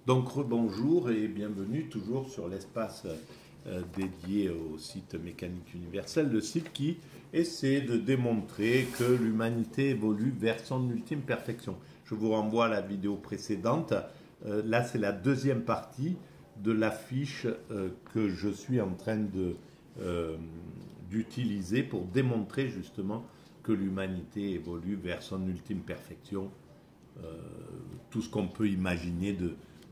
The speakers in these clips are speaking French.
Donc bonjour et bienvenue toujours sur l'espace dédié au site Mécanique Universelle, le site qui essaie de démontrer que l'humanité évolue vers son ultime perfection. Je vous renvoie à la vidéo précédente. Là, c'est la deuxième partie de l'affiche que je suis en train euh, d'utiliser pour démontrer justement que l'humanité évolue vers son ultime perfection, euh, tout ce qu'on peut imaginer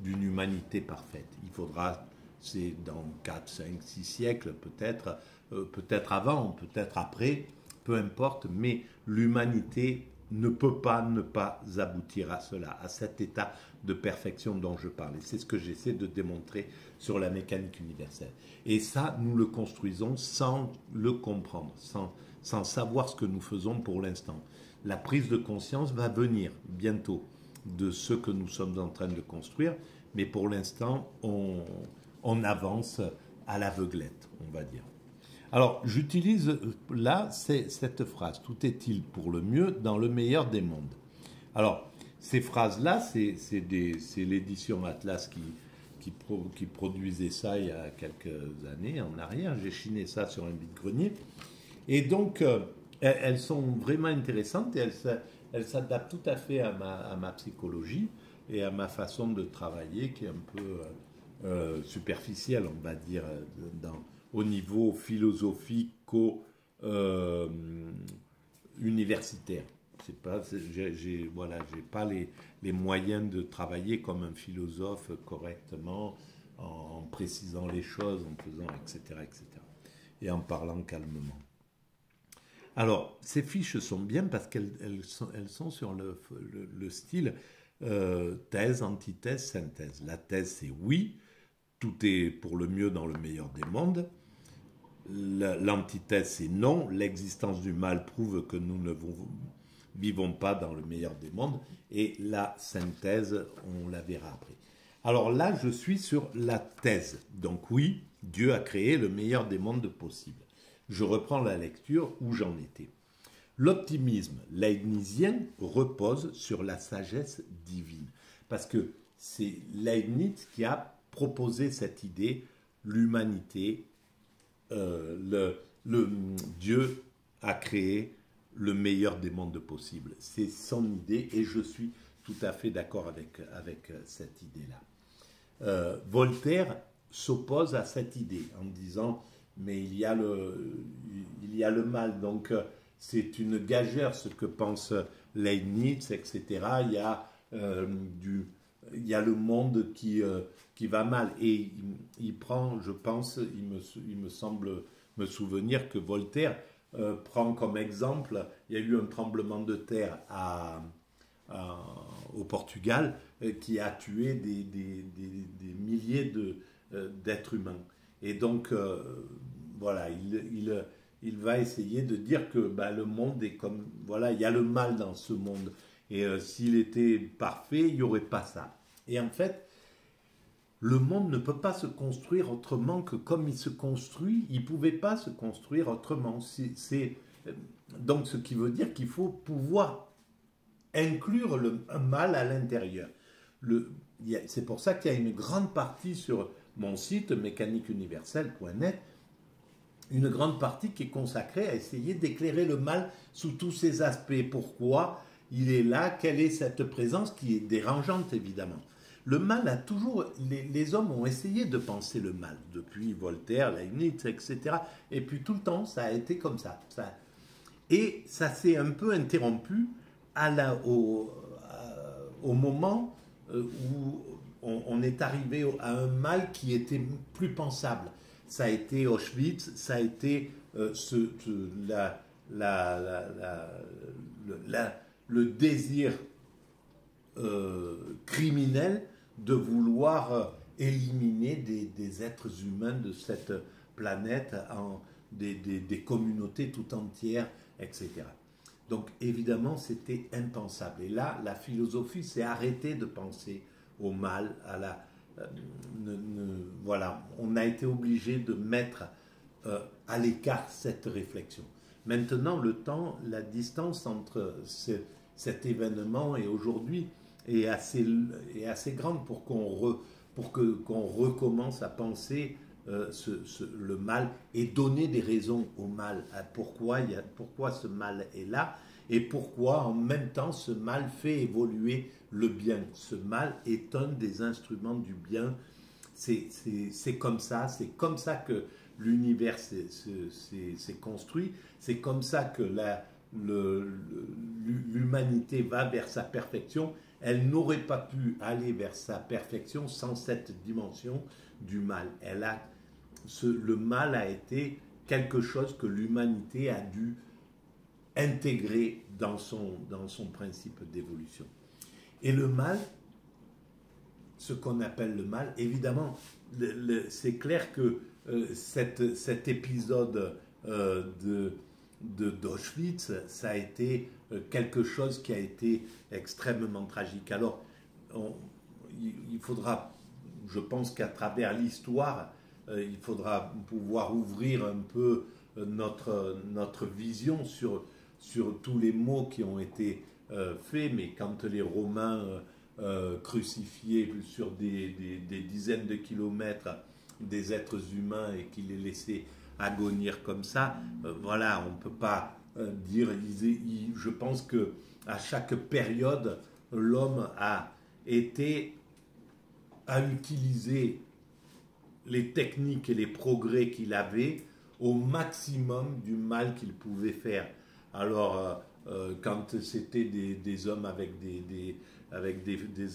d'une humanité parfaite. Il faudra, c'est dans 4, 5, 6 siècles peut-être, peut-être avant, peut-être après, peu importe, mais l'humanité ne peut pas ne pas aboutir à cela, à cet état de perfection dont je parlais. C'est ce que j'essaie de démontrer sur la mécanique universelle. Et ça, nous le construisons sans le comprendre, sans savoir ce que nous faisons pour l'instant. La prise de conscience va venir bientôt de ce que nous sommes en train de construire, mais pour l'instant, on avance à l'aveuglette, on va dire. Alors, j'utilise là cette phrase, tout est-il pour le mieux dans le meilleur des mondes. Alors, ces phrases-là, c'est l'édition Atlas qui produisait ça il y a quelques années en arrière. J'ai chiné ça sur un vide-grenier. Et donc, elles sont vraiment intéressantes et elles s'adaptent tout à fait à ma psychologie et à ma façon de travailler qui est un peu superficielle, on va dire, au niveau philosophico-universitaire. C'est pas, voilà, j'ai pas les moyens de travailler comme un philosophe correctement, en précisant les choses, en faisant, etc., etc., et en parlant calmement. Alors, ces fiches sont bien parce elles sont sur le style thèse, antithèse, synthèse. La thèse, c'est oui, tout est pour le mieux dans le meilleur des mondes. L'antithèse, c'est non, l'existence du mal prouve que nous ne vivons pas dans le meilleur des mondes. Et la synthèse, on la verra après. Alors là, je suis sur la thèse. Donc oui, Dieu a créé le meilleur des mondes possibles. Je reprends la lecture où j'en étais. L'optimisme leibnizien repose sur la sagesse divine. Parce que c'est Leibniz qui a proposé cette idée, l'humanité, le Dieu a créé le meilleur des mondes possibles. C'est son idée et je suis tout à fait d'accord avec cette idée-là. Voltaire s'oppose à cette idée en disant mais il y a le mal, donc c'est une gageure ce que pense Leibniz, etc. Il y a le monde qui va mal et il prend, je pense, il me semble me souvenir que Voltaire prend comme exemple, il y a eu un tremblement de terre au Portugal qui a tué des milliers d'êtres humains. Et donc, voilà, il va essayer de dire que bah, le monde est comme... Voilà, il y a le mal dans ce monde. Et s'il était parfait, il n'y aurait pas ça. Et en fait, le monde ne peut pas se construire autrement que comme il se construit. Il ne pouvait pas se construire autrement. Donc, ce qui veut dire qu'il faut pouvoir inclure un mal à l'intérieur. C'est pour ça qu'il y a une grande partie sur mon site mécaniqueuniverselle.net, une grande partie qui est consacrée à essayer d'éclairer le mal sous tous ses aspects. Pourquoi il est là? Quelle est cette présence qui est dérangeante, évidemment? Le mal a toujours... Les hommes ont essayé de penser le mal, depuis Voltaire, Leibniz, etc. Et puis tout le temps, ça a été comme ça. Et ça s'est un peu interrompu au moment où on est arrivé à un mal qui était plus pensable. Ça a été Auschwitz, ça a été le désir criminel de vouloir éliminer des êtres humains de cette planète, des communautés tout entières, etc. Donc évidemment, c'était impensable. Et là, la philosophie s'est arrêtée de penser au mal, voilà, on a été obligé de mettre à l'écart cette réflexion. Maintenant, le temps, la distance entre cet événement et aujourd'hui est assez grande pour qu'on recommence à penser le mal et donner des raisons au mal. Pourquoi ce mal est là et pourquoi en même temps ce mal fait évoluer le bien. Ce mal est un des instruments du bien. C'est comme ça que l'univers s'est construit, c'est comme ça que l'humanité va vers sa perfection. Elle n'aurait pas pu aller vers sa perfection sans cette dimension du mal. Le mal a été quelque chose que l'humanité a dû intégrer dans son principe d'évolution. Et le mal, ce qu'on appelle le mal, évidemment, c'est clair que cet épisode d'Auschwitz, ça a été quelque chose qui a été extrêmement tragique. Alors, il faudra, je pense qu'à travers l'histoire, il faudra pouvoir ouvrir un peu notre vision sur tous les maux qui ont été faits, mais quand les Romains crucifiaient sur des dizaines de kilomètres des êtres humains et qui les laissaient agonir comme ça, voilà, on ne peut pas dire. Je pense que à chaque période, l'homme a utilisé les techniques et les progrès qu'il avait au maximum du mal qu'il pouvait faire. Alors, quand c'était des hommes avec des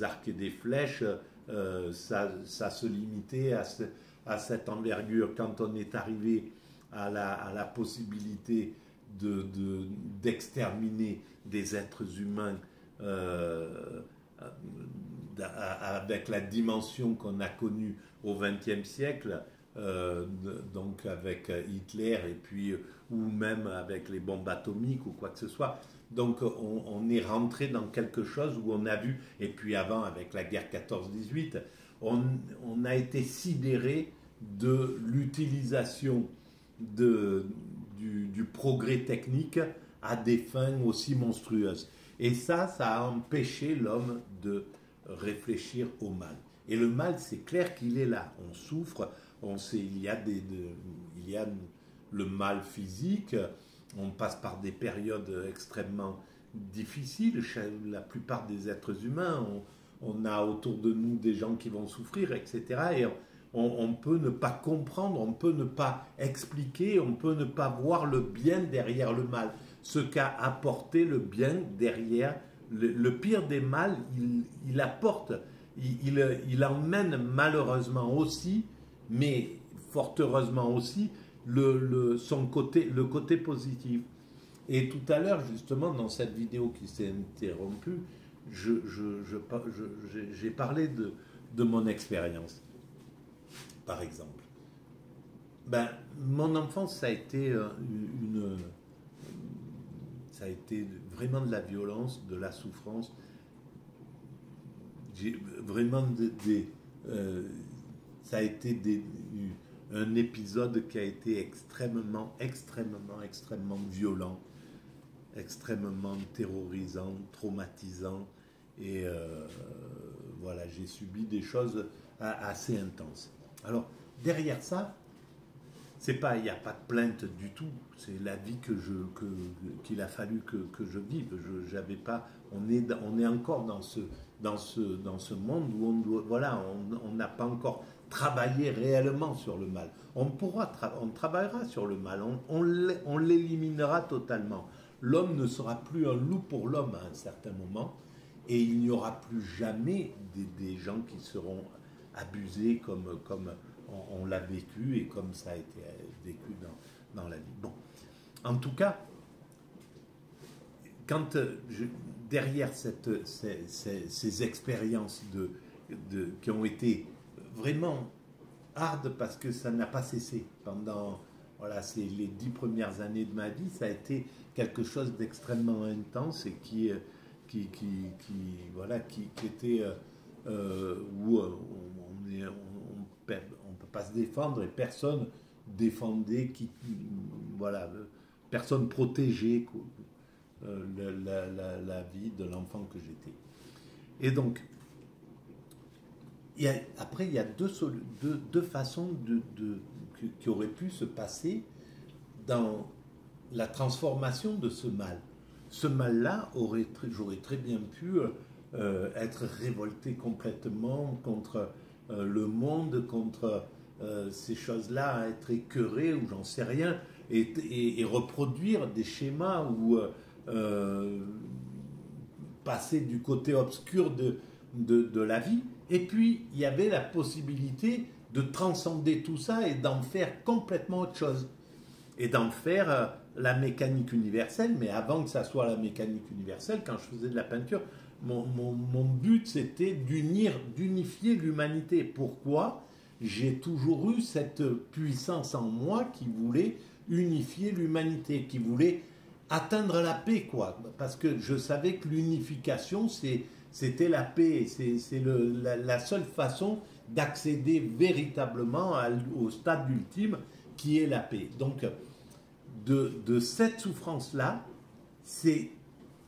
arcs et des flèches, ça se limitait à cette envergure. Quand on est arrivé à la possibilité d'exterminer des êtres humains avec la dimension qu'on a connue au XXe siècle, donc avec Hitler et puis ou même avec les bombes atomiques ou quoi que ce soit. Donc on est rentré dans quelque chose où on a vu, et puis avant avec la guerre 14-18, on a été sidéré de l'utilisation du progrès technique à des fins aussi monstrueuses. Et ça a empêché l'homme de réfléchir au mal. Et le mal, c'est clair qu'il est là. On souffre, on sait, il y a le mal physique, on passe par des périodes extrêmement difficiles. La plupart des êtres humains, on a autour de nous des gens qui vont souffrir, etc. Et on peut ne pas comprendre, on peut ne pas expliquer, on peut ne pas voir le bien derrière le mal. Ce qu'a apporté le bien derrière le pire des mal, il apporte, il emmène malheureusement aussi, mais fort heureusement aussi, le côté positif. Et tout à l'heure, justement, dans cette vidéo qui s'est interrompue, j'ai parlé de mon expérience, par exemple. Mon enfance, ça a été ça a été vraiment de la violence, de la souffrance. Vraiment ça a été un épisode qui a été extrêmement violent, extrêmement terrorisant, traumatisant. Et voilà, j'ai subi des choses assez intenses. Alors, derrière ça, il n'y a pas de plainte du tout. C'est la vie qu'il a fallu que je vive. J'avais pas. On est encore dans ce monde où on n'a pas encore travaillé réellement sur le mal. On travaillera sur le mal. On l'éliminera totalement. L'homme ne sera plus un loup pour l'homme à un certain moment, et il n'y aura plus jamais des gens qui seront abusés comme on l'a vécu et comme ça a été vécu dans la vie. Bon, en tout cas, quand derrière ces expériences qui ont été vraiment hardes parce que ça n'a pas cessé pendant les 10 premières années de ma vie, ça a été quelque chose d'extrêmement intense et qui était où on peut pas se défendre et personne défendait personne protégeait la vie de l'enfant que j'étais. Et donc, après, il y a deux façons qui auraient pu se passer dans la transformation de ce mal. Ce mal-là j'aurais très bien pu être révolté complètement contre le monde, contre ces choses-là, être écœuré ou j'en sais rien, et reproduire des schémas ou passer du côté obscur de la vie. Et puis, il y avait la possibilité de transcender tout ça et d'en faire complètement autre chose. Et d'en faire la mécanique universelle. Mais avant que ça soit la mécanique universelle, quand je faisais de la peinture, mon but, c'était d'unifier l'humanité. Pourquoi? J'ai toujours eu cette puissance en moi qui voulait unifier l'humanité, qui voulait atteindre la paix, quoi. Parce que je savais que l'unification, c'était la paix. C'est la seule façon d'accéder véritablement au stade ultime qui est la paix. Donc, de cette souffrance-là,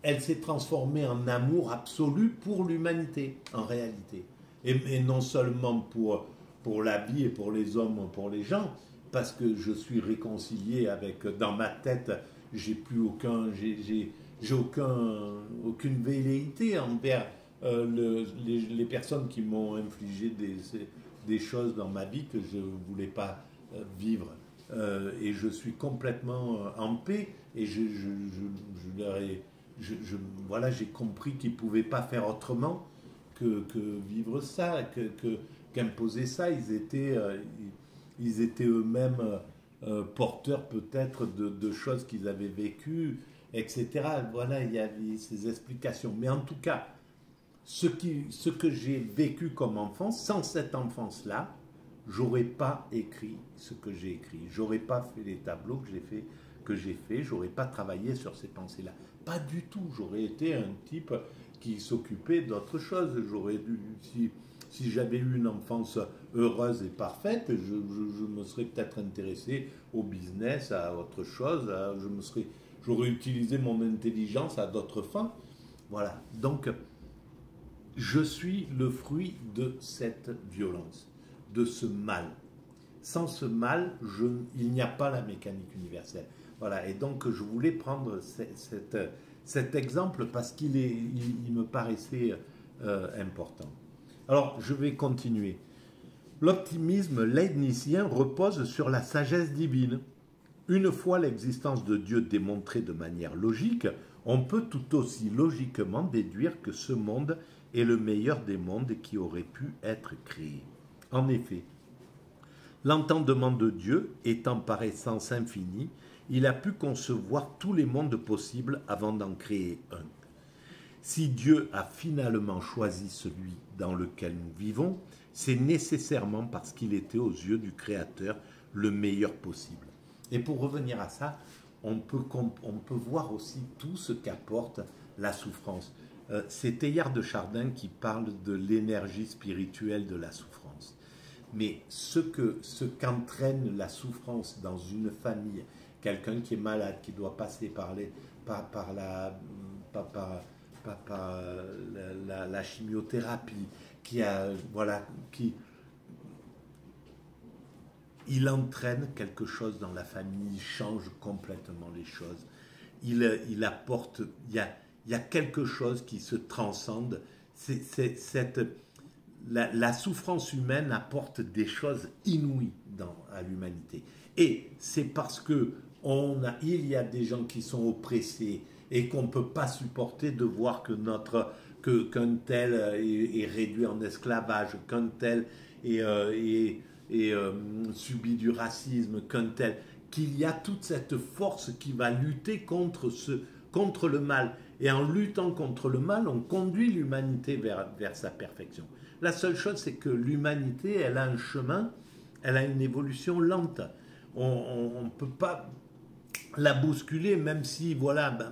elle s'est transformée en amour absolu pour l'humanité, en réalité. Et non seulement pour la vie et pour les hommes, pour les gens, parce que je suis réconcilié avec, dans ma tête, j'ai plus aucune velléité envers les personnes qui m'ont infligé des choses dans ma vie que je ne voulais pas vivre. Et je suis complètement en paix et voilà, j'ai compris qu'ils ne pouvaient pas faire autrement que vivre ça, qu'imposer ça. Ils étaient eux-mêmes porteurs peut-être de choses qu'ils avaient vécues, etc. Voilà, il y avait ces explications. Mais en tout cas, ce que j'ai vécu comme enfant, sans cette enfance-là, j'aurais pas écrit ce que j'ai écrit, j'aurais pas fait les tableaux que j'ai fait, j'aurais pas travaillé sur ces pensées-là. Pas du tout, j'aurais été un type qui s'occupait d'autre chose. Si j'avais eu une enfance heureuse et parfaite, je me serais peut-être intéressé au business, à autre chose, j'aurais utilisé mon intelligence à d'autres fins. Voilà, donc je suis le fruit de cette violence, de ce mal. Sans ce mal, il n'y a pas la mécanique universelle. Voilà, et donc je voulais prendre cet exemple parce qu'il me paraissait important. Alors, je vais continuer. L'optimisme leibnizien repose sur la sagesse divine. Une fois l'existence de Dieu démontrée de manière logique, on peut tout aussi logiquement déduire que ce monde est le meilleur des mondes qui aurait pu être créé. En effet, l'entendement de Dieu étant par essence infini, il a pu concevoir tous les mondes possibles avant d'en créer un. Si Dieu a finalement choisi celui dans lequel nous vivons, c'est nécessairement parce qu'il était aux yeux du Créateur le meilleur possible. Et pour revenir à ça, on peut voir aussi tout ce qu'apporte la souffrance. C'est Teilhard de Chardin qui parle de l'énergie spirituelle de la souffrance. Mais ce qu'entraîne la souffrance dans une famille, quelqu'un qui est malade, qui doit passer par la chimiothérapie, il entraîne quelque chose dans la famille, il change complètement les choses. Il apporte, il y a quelque chose qui se transcende. La souffrance humaine apporte des choses inouïes à l'humanité. Et c'est parce que il y a des gens qui sont oppressés et qu'on ne peut pas supporter de voir qu'un tel est réduit en esclavage, qu'un tel subit du racisme, qu'il y a toute cette force qui va lutter contre le mal. Et en luttant contre le mal, on conduit l'humanité vers sa perfection. La seule chose, c'est que l'humanité, elle a un chemin, elle a une évolution lente. On ne peut pas la bousculer, même si,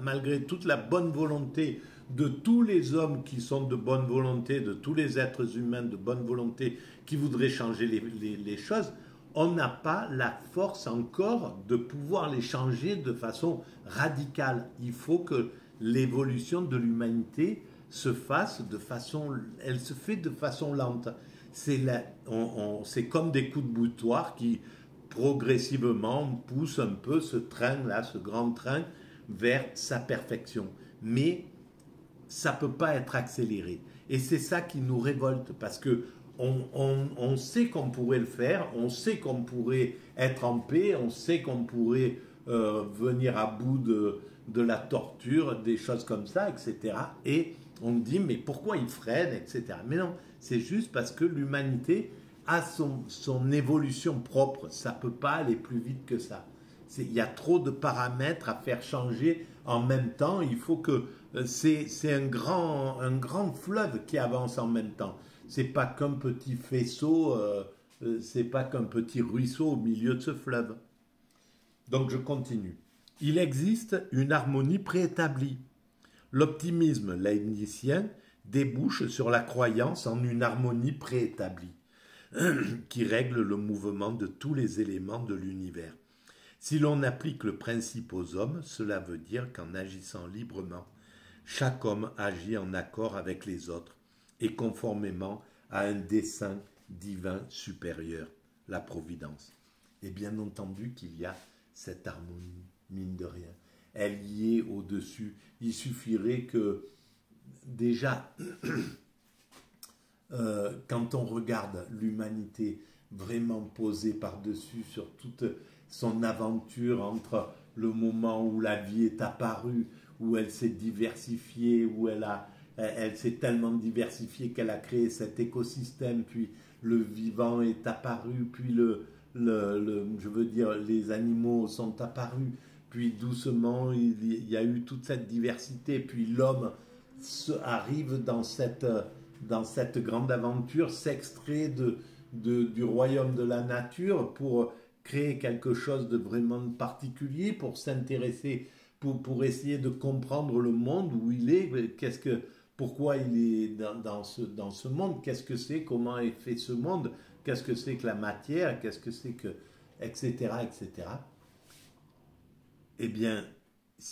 malgré toute la bonne volonté de tous les hommes qui sont de bonne volonté, de tous les êtres humains de bonne volonté qui voudraient changer les choses, on n'a pas la force encore de pouvoir les changer de façon radicale. Il faut que l'évolution de l'humanité se elle se fait de façon lente. C'est comme des coups de boutoir qui progressivement poussent un peu ce train-là, ce grand train, vers sa perfection. Mais ça ne peut pas être accéléré. Et c'est ça qui nous révolte, parce que on sait qu'on pourrait le faire, on sait qu'on pourrait être en paix, on sait qu'on pourrait venir à bout de la torture, des choses comme ça, etc. Et on dit, mais pourquoi il freine, etc. Mais non, c'est juste parce que l'humanité a son évolution propre. Ça ne peut pas aller plus vite que ça. Il y a trop de paramètres à faire changer en même temps. Il faut que c'est un grand fleuve qui avance en même temps. C'est pas qu'un petit faisceau, c'est pas qu'un petit ruisseau au milieu de ce fleuve. Donc je continue. Il existe une harmonie préétablie. L'optimisme leibnizien débouche sur la croyance en une harmonie préétablie qui règle le mouvement de tous les éléments de l'univers. Si l'on applique le principe aux hommes, cela veut dire qu'en agissant librement, chaque homme agit en accord avec les autres et conformément à un dessein divin supérieur, la providence. Et bien entendu qu'il y a cette harmonie, mine de rien. Elle y est au-dessus. Il suffirait que, déjà, quand on regarde l'humanité vraiment posée par-dessus sur toute son aventure entre le moment où la vie est apparue, où elle s'est diversifiée, où elle s'est tellement diversifiée qu'elle a créé cet écosystème, puis le vivant est apparu, puis je veux dire, les animaux sont apparus, puis doucement il y a eu toute cette diversité, puis l'homme arrive dans cette grande aventure, s'extrait du royaume de la nature pour créer quelque chose de vraiment particulier, pour s'intéresser, pour essayer de comprendre le monde où il est, pourquoi il est dans ce monde, qu'est-ce que c'est, comment est fait ce monde, qu'est-ce que c'est que la matière, qu'est-ce que c'est que, etc., etc. Eh bien,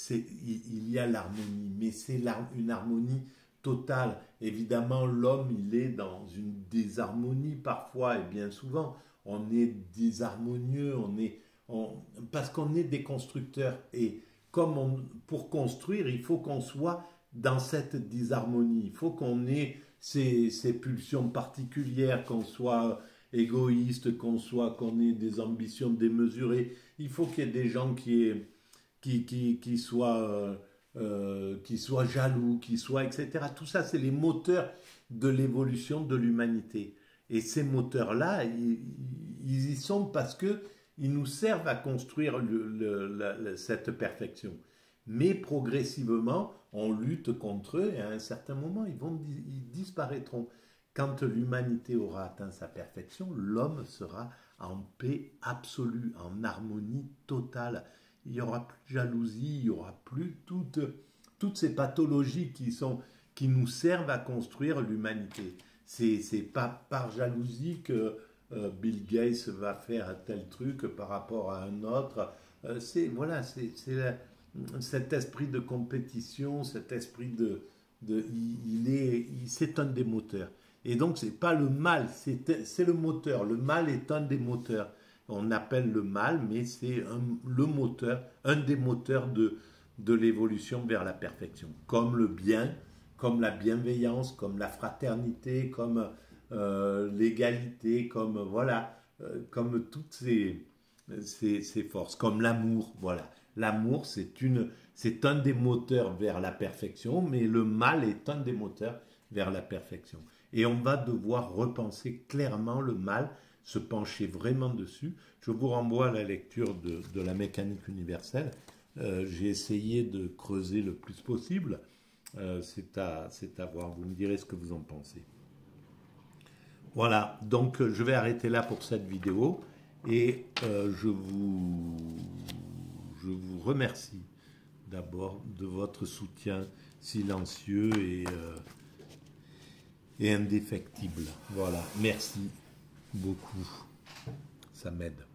il y a l'harmonie, mais c'est une harmonie totale. Évidemment, l'homme, il est dans une désharmonie parfois, et bien souvent, on est désharmonieux, parce qu'on est des constructeurs. Et pour construire, il faut qu'on soit dans cette désharmonie. Il faut qu'on ait ces pulsions particulières, qu'on soit égoïste, qu'on ait des ambitions démesurées. Il faut qu'il y ait des gens qui soient jaloux, etc. Tout ça, c'est les moteurs de l'évolution de l'humanité. Et ces moteurs-là, ils y sont parce qu'ils nous servent à construire cette perfection. Mais progressivement, on lutte contre eux et à un certain moment, ils disparaîtront. Quand l'humanité aura atteint sa perfection, l'homme sera en paix absolue, en harmonie totale. Il n'y aura plus de jalousie, il n'y aura plus toutes ces pathologies qui nous servent à construire l'humanité. C'est pas par jalousie que Bill Gates va faire tel truc par rapport à un autre. C'est cet esprit de compétition, cet esprit c'est un des moteurs. Et donc c'est pas le mal, c'est le moteur. Le mal est un des moteurs. On appelle le mal, mais c'est le moteur, un des moteurs de l'évolution vers la perfection. Comme le bien, comme la bienveillance, comme la fraternité, comme l'égalité, comme toutes ces forces, comme l'amour, voilà. L'amour, c'est un des moteurs vers la perfection, mais le mal est un des moteurs vers la perfection. Et on va devoir repenser clairement le mal, se pencher vraiment dessus. Je vous renvoie à la lecture de la mécanique universelle. J'ai essayé de creuser le plus possible. C'est à voir. Vous me direz ce que vous en pensez. Voilà, donc je vais arrêter là pour cette vidéo et je vous remercie d'abord de votre soutien silencieux et indéfectible. Voilà, merci beaucoup, ça m'aide.